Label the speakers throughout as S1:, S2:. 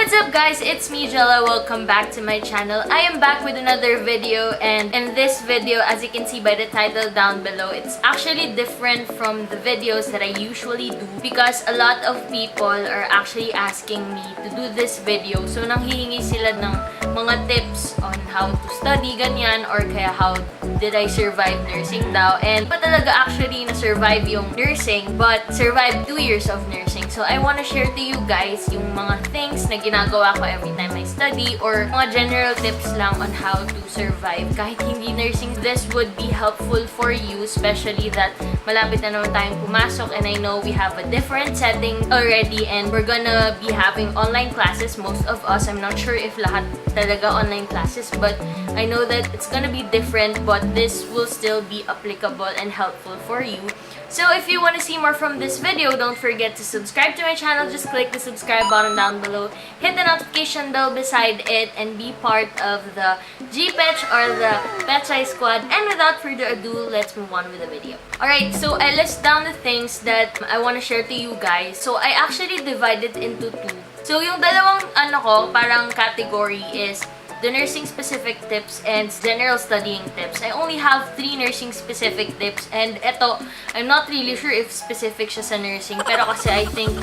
S1: What's up guys? It's me, Jella. Welcome back to my channel. I am back with another video, and in this video, as you can see by the title down below, it's actually different from the videos that I usually do because a lot of people are actually asking me to do this video. So nanghihingi sila ng mga tips on how to study, ganyan, or kaya how did I survive nursing daw. And pa talaga actually na-survive yung nursing, but survive 2 years of nursing. So I want to share to you guys yung mga things na ginagawa ko every time I study, or mga general tips lang on how to survive kahit hindi nursing. This would be helpful for you, especially that malapit na naman tayong pumasok, and I know we have a different setting already, and we're gonna be having online classes, most of us. I'm not sure if lahat talaga online classes, but I know that it's gonna be different, but this will still be applicable and helpful for you. So if you want to see more from this video, don't forget to subscribe to my channel. Just click the subscribe button down below, hit the notification bell beside it, and be part of the GPetch or the Petchai squad. And without further ado, let's move on with the video. Alright, so I list down the things that I want to share to you guys. So I actually divided into two. So yung dalawang parang category is the nursing specific tips and general studying tips. I only have 3 nursing specific tips, and eto, I'm not really sure if specific siya sa nursing, pero kasi I think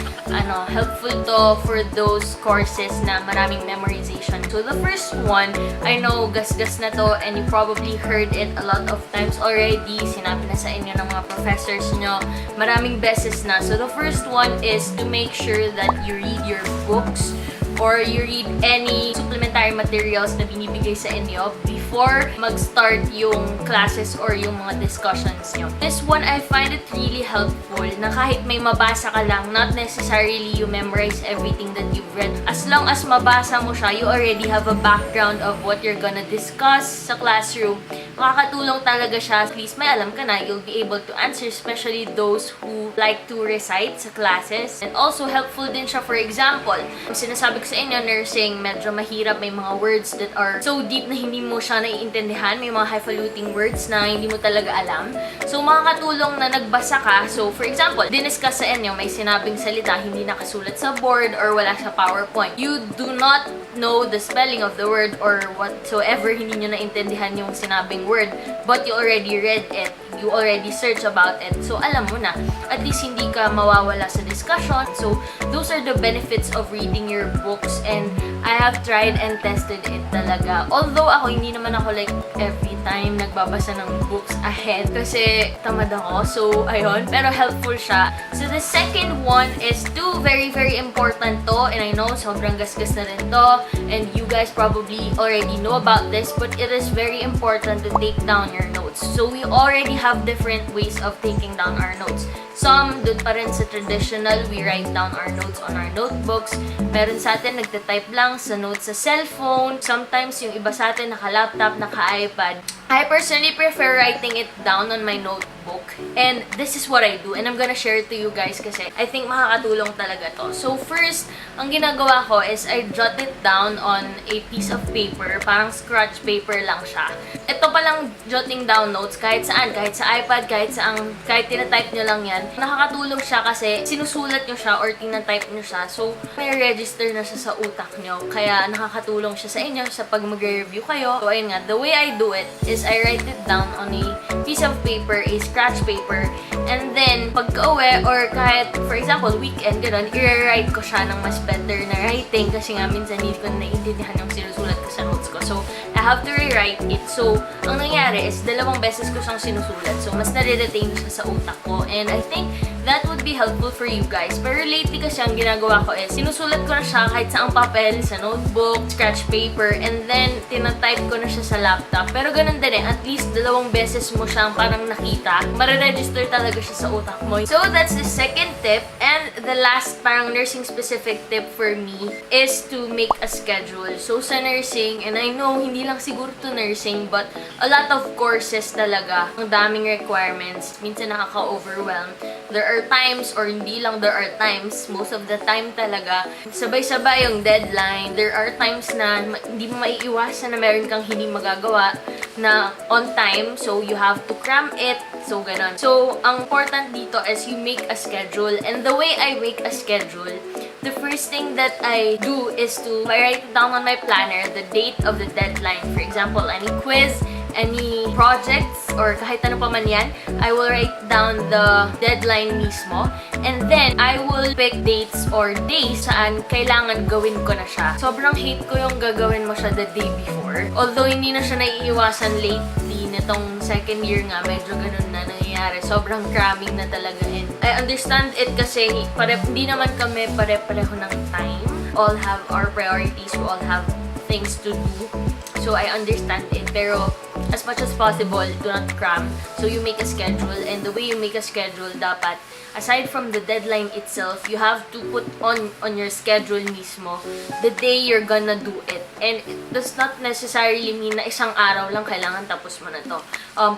S1: helpful to for those courses na maraming memorization. So the first one, I know gasgas na to and you probably heard it a lot of times already. Sinabi na sa inyo ng mga professors nyo maraming beses na. So the first one is to make sure that you read your books or you read any supplementary materials na binibigay sa inyo before mag-start yung classes or yung mga discussions nyo. This one, I find it really helpful na kahit may mabasa ka lang, not necessarily you memorize everything that you've read. As long as mabasa mo siya, you already have a background of what you're gonna discuss sa classroom. Makakatulong talaga siya. At least may alam ka na, you'll be able to answer, especially those who like to recite sa classes. And also, helpful din siya, for example, sinasabi ko sa inyo, nursing, medyo mahirap. May mga words that are so deep na hindi mo siya naiintindihan. May mga highfalutin words na hindi mo talaga alam. So, makakatulong na nagbasa ka. So, for example, diniscuss sa inyo, may sinabing salita, hindi nakasulat sa board or wala sa PowerPoint. You do not know the spelling of the word or whatsoever, hindi nyo naintindihan yung sinabing word, but you already read it, you already searched about it, so alam mo na. At least hindi ka mawawala sa discussion. So, those are the benefits of reading your books, and I have tried and tested it talaga. Although ako, hindi naman ako like every time nagbabasa ng books ahead kasi tamad ako. So, ayun. Pero helpful siya. So, the second one is two very, very important to, and I know sobrang gasgas na rin to, and you guys probably already know about this, but it is very important to take down your notes. So, we already have different ways of taking down our notes. Some, dun pa rin sa traditional, we write down our notes on our notebooks. Meron sa atin, nagte-type lang sa notes sa cellphone. Sometimes, yung iba sa atin, naka-laptop, naka-iPad. I personally prefer writing it down on my notebook. And this is what I do. And I'm gonna share it to you guys kasi I think makakatulong talaga to. So first, ang ginagawa ko is I jot it down on a piece of paper. Parang scratch paper lang siya. Ito palang jotting down notes kahit saan. Kahit sa iPad, kahit tina-type nyo lang yan. Nakakatulong siya kasi sinusulat nyo siya or tina-type nyo siya. So, may register na siya sa utak nyo. Kaya nakakatulong siya sa inyo sa pag mag-review kayo. So, ayun nga. The way I do it is I write it down on a piece of paper, a scratch paper, and then pagka-uwi or kahit for example weekend gano'n, i-write ko siya ng mas better na writing kasi nga minsan hindi ko naiintindihan yung sinusulat ko sa notes ko. So, I have to rewrite it. So, ang nangyari is 2 beses ko siyang sinusulat. So, mas nare-retain siya sa utak ko. And I think that would be helpful for you guys. Pero lately kasi ang ginagawa ko is sinusulat ko na siya kahit sa ang papel, sa notebook, scratch paper, and then tina-type ko na siya sa laptop. Pero ganun din at least 2 beses mo siyang parang nakita. Mare-register talaga siya sa utak mo. So, that's the second tip. And the last parang nursing specific tip for me is to make a schedule. So, sa nursing, and I know hindi lang siguro to nursing, but a lot of courses talaga, ang daming requirements. Minsan nakaka-overwhelm. There are times, or hindi lang there are times, most of the time talaga, sabay-sabay yung deadline. There are times na hindi mo maiiwasan na meron kang hindi magagawa na on time, so you have to cram it. So, ganon. So, ang important dito is you make a schedule. And the way I make a schedule, the first thing that I do is to write down on my planner the date of the deadline. For example, any quiz, any projects, or kahit ano pa man yan, I will write down the deadline mismo. And then, I will pick dates or days saan kailangan gawin ko na siya. Sobrang hate ko yung gagawin mo siya the day before. Although, hindi na siya naiiwasan lately, nitong second year nga, medyo ganun na nangyayari. Sobrang cramming na talaga. And I understand it kasi hindi naman kami pare-pareho ng time. All have our priorities. We all have things to do. So, I understand it. Pero, as much as possible, do not cram. So, you make a schedule. And the way you make a schedule, dapat, aside from the deadline itself, you have to put on your schedule mismo the day you're gonna do it. And it does not necessarily mean na isang araw lang kailangan tapos mo na to.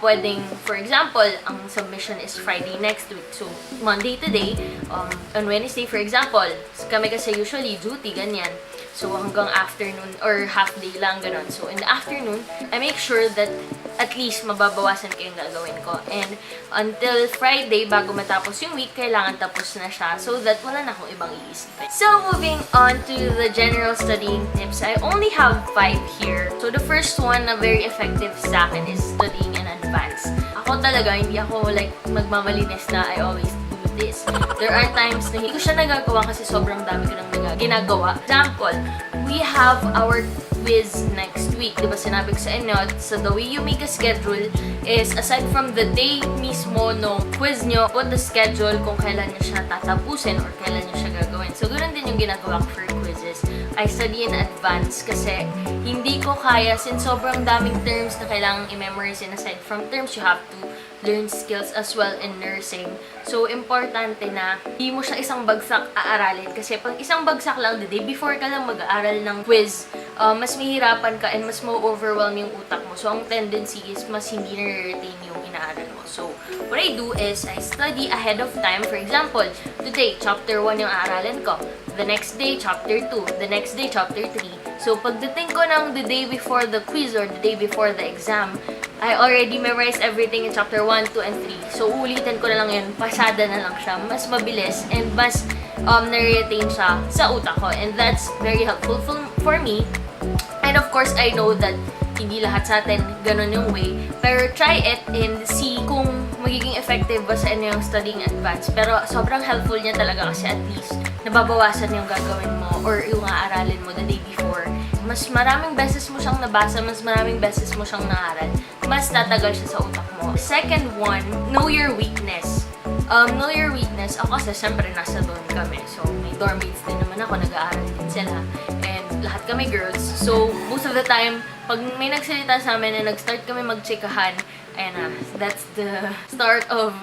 S1: Pwedeng, for example, ang submission is Friday next week. So, Monday today, on Wednesday, for example, kami kasi usually duty, ganyan. So, hanggang afternoon or half day lang, ganun. So, in the afternoon, I make sure that at least mababawasan ko yung gagawin ko. And until Friday, bago matapos yung week, kailangan tapos na siya so that wala na akong ibang iisipin. So, moving on to the general studying tips. I only have 5 here. So, the first one na very effective sa akin is studying in advance. Ako talaga, hindi ako like magmamalinis na I always this. There are times na hindi ko siya nagagawa kasi sobrang dami ko nang ginagawa. Example, we have our quiz next week. Diba sinabi ko sa inyo, so the way you make a schedule is aside from the day mismo no quiz nyo, put the schedule kung kailan nyo siya tatapusin or kailan nyo siya gagawin. So, ganoon din yung ginagawa ko for quizzes. I study in advance kasi hindi ko kaya since sobrang daming terms na kailangang i-memorize and aside from terms, you have to learn skills as well in nursing. So, importante na hindi mo siya isang bagsak aaralin. Kasi pag isang bagsak lang, the day before ka lang mag-aaral ng quiz, mas mahirapan ka and mas ma-overwhelm yung utak mo. So, ang tendency is mas hindi na-retain yung inaaral mo. So, what I do is, I study ahead of time. For example, today, chapter 1 yung aaralin ko. The next day, chapter 2. The next day, chapter 3. So, pagdating ko ng the day before the quiz or the day before the exam, I already memorized everything in chapter 1, 2, and 3. So, uulitin ko na lang yun. Pasada na lang siya. Mas mabilis and mas na-retain siya sa utak ko. And that's very helpful for me. And of course, I know that hindi lahat sa atin ganun yung way. Pero try it and see kung magiging effective ba sa inyo yung studying advance. Pero sobrang helpful niya talaga kasi at least nababawasan yung gagawin mo or yung aaralin mo the day before. Mas maraming beses mo siyang nabasa, mas maraming beses mo siyang naaral, mas tatagal siya sa utak mo. Second one, know your weakness. Know your weakness. Ako kasi siyempre nasa dorm kami. So, may dorm mates din naman ako, nag-aaral din sila. And lahat kami girls. So, most of the time, pag may nagsalita sa amin na nag-start kami mag-chikahan, ayan na, that's the start of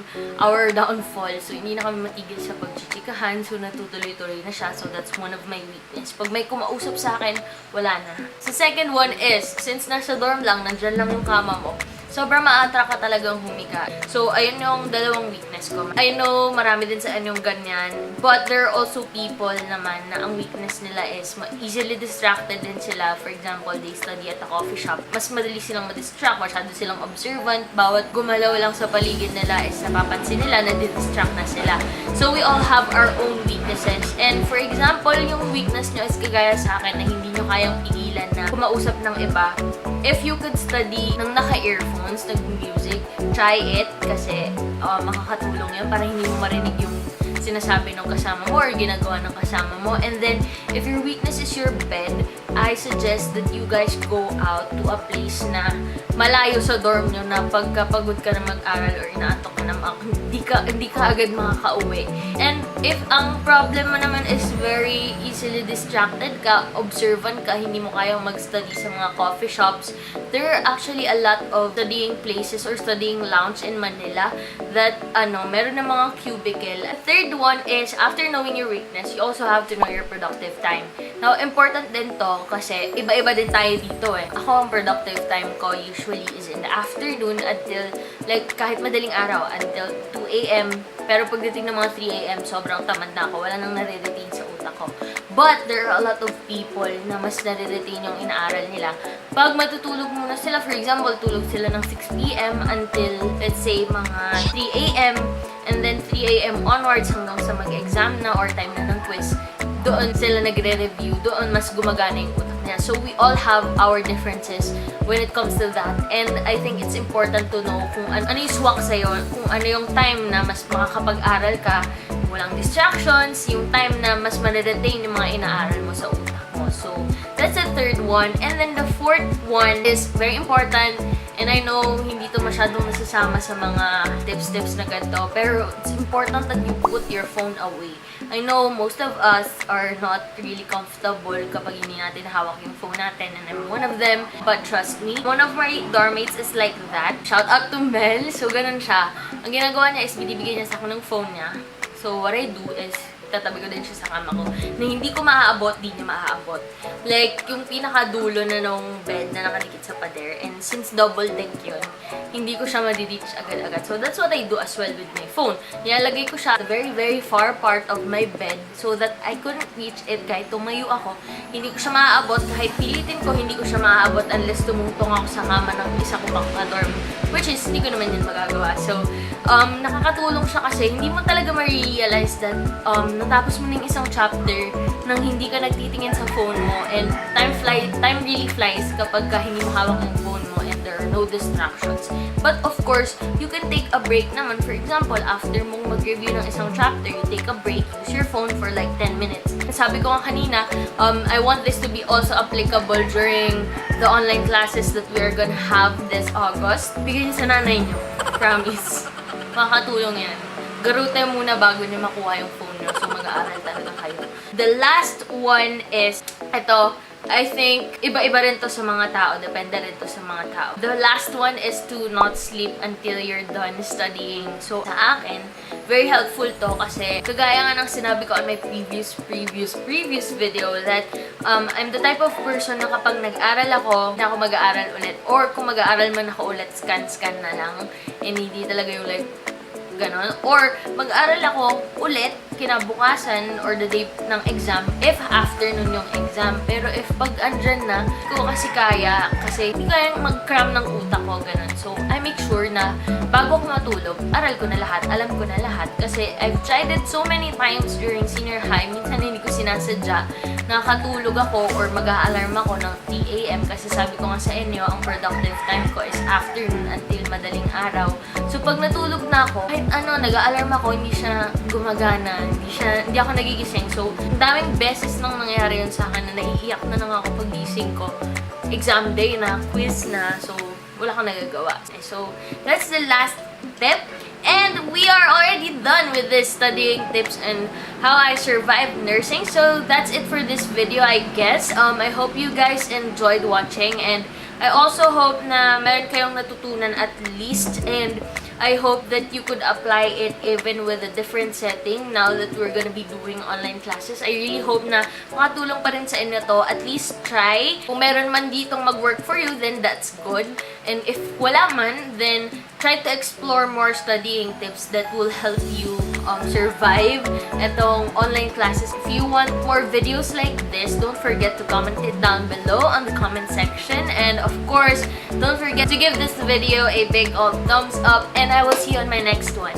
S1: our downfall. So, hindi na kami matigil sa pag-chikahan. So, natutuloy-tuloy na siya. So, that's one of my weakness. Pag may kumausap sa akin, wala na. So, second one is, since nasa dorm lang, nandyan lang yung kama mo, sobrang ma-attract ka talagang humiga. So, ayun yung dalawang weakness ko. I know, marami din sa anyong ganyan. But there are also people naman na ang weakness nila is easily distracted din sila. For example, they study at a coffee shop. Mas madali silang ma-distract. Masyado silang observant. Bawat gumalaw lang sa paligid nila is napapansin nila na distract na sila. So, we all have our own weaknesses. And for example, yung weakness nyo is kagaya sa akin na hindi nyo kayang pigilan na kumausap ng iba. If you could study ng naka-earphones, nag-music, try it kasi makakatulong yan para hindi mo marinig yung sinasabi ng kasama mo or ginagawa ng kasama mo. And then, if your weakness is your bed, I suggest that you guys go out to a place na malayo sa dorm nyo na pagkapagod ka na mag-aral or inaantok ka na hindi ka agad makaka-uwi. And if ang problem mo naman is very easily distracted ka, observant ka, hindi mo kayang mag-study sa mga coffee shops, there are actually a lot of studying places or studying lounge in Manila that, meron na mga cubicle. A third one is, after knowing your weakness, you also have to know your productive time. Now, important din to kasi iba-iba din tayo dito eh. Ako, ang productive time ko usually is in the afternoon until, like, kahit madaling araw, until 2 a.m. Pero pagdating ng mga 3 a.m., sobrang tamad na ako. Wala nang nare-retain sa utak ko. But, there are a lot of people na mas nare-retain yung inaaral nila. Pag matutulog muna sila, for example, tulog sila ng 6 p.m. until, let's say, mga 3 a.m. And then 3 a.m. onwards hanggang sa mag-exam na or time na ng quiz, doon sila nagre-review, doon mas gumagana yung utak niya. So we all have our differences when it comes to that. And I think it's important to know kung ano yung swak sa'yo, kung ano yung time na mas makakapag-aral ka, walang distractions, yung time na mas ma-retain yung mga inaaral mo sa utak mo. So that's the third one. And then the fourth one is very important. And I know hindi to masyadong nasasama sa mga tips na ganito, pero it's important that you put your phone away. I know most of us are not really comfortable kapag hindi natin hawak yung phone natin, and I'm one of them. But trust me, one of my dorm mates is like that. Shout out to Mel. So ganun siya. Ang ginagawa niya is binibigyan niya sa akin ng phone niya. So what I do is tatabi ko din siya sa kama ko na hindi ko maaabot, di niya maaabot. Like, yung pinakadulo na nung bed na nakadikit sa pader, and since double deck yun, hindi ko siya ma-reach agad-agad. So, that's what I do as well with my phone. Nilalagay ko siya at the very, very far part of my bed so that I couldn't reach it kahit tumayo ako. Hindi ko siya maaabot, kahit pilitin ko, hindi ko siya maaabot unless tumungtong ako sa kama ng isa ko pang dorm, which is, hindi ko naman yun magagawa. So, nakakatulong siya kasi hindi mo talaga ma-realize that natapos mo na yung isang chapter nang hindi ka nagtitingin sa phone mo, and time really flies kapag hindi mo hawak yung phone mo and there are no distractions. But of course, you can take a break naman. For example, after mong mag-review ng isang chapter, you take a break, use your phone for like 10 minutes. Sabi ko nga kanina, I want this to be also applicable during the online classes that we are gonna have this August. Bigyan niyo sa nanay niyo. Promise. Makakatulong yan. Garute muna bago niyo makuha yung phone niyo. So, mag-aaral talaga kayo. The last one is, ito, I think, iba-iba rin to sa mga tao. Depende rin to sa mga tao. The last one is to not sleep until you're done studying. So, sa akin, very helpful to kasi kagaya nga ng sinabi ko on my previous video that I'm the type of person na kapag nag-aral ako, na ako mag-aaral ulit. Or kung mag-aaral man ako ulit, scan na lang. And hindi talaga yung like, ganon. Or mag-aral ako ulit kinabukasan or the day ng exam if afternoon yung exam. Pero if pag andyan na, ko kasi kaya, kasi hindi kayang mag-cram ng utak ko, ganon. So, I make sure na bago ako matulog, aral ko na lahat, alam ko na lahat. Kasi I've tried it so many times during senior high. Minsan hindi ko sinasadya. Nakakatulog ako or mag-a-alarm ako ng 3 a.m. kasi sabi ko nga sa inyo, ang productive time ko is afternoon until madaling araw. So, pag natulog na ako, kahit ano, nag-a-alarm ako, hindi siya gumagana, hindi ako nagigising. So, daming beses nang nangyari yun sa akin na naiiyak na lang ako pag gising ko. Exam day na, quiz na, so, wala akong nagagawa. So, that's the last tip. And we are already done with this studying tips and how I survived nursing. So, that's it for this video, I guess. I hope you guys enjoyed watching, and I also hope na meron kayong natutunan at least, and I hope that you could apply it even with a different setting now that we're gonna be doing online classes. I really hope na makatulong pa rin sa inyo to. At least try. Kung meron man ditong mag-work for you, then that's good. And if wala man, then try to explore more studying tips that will help you survive itong online classes. If you want more videos like this, don't forget to comment it down below on the comment section. And of course, don't forget to give this video a big old thumbs up, and I will see you on my next one.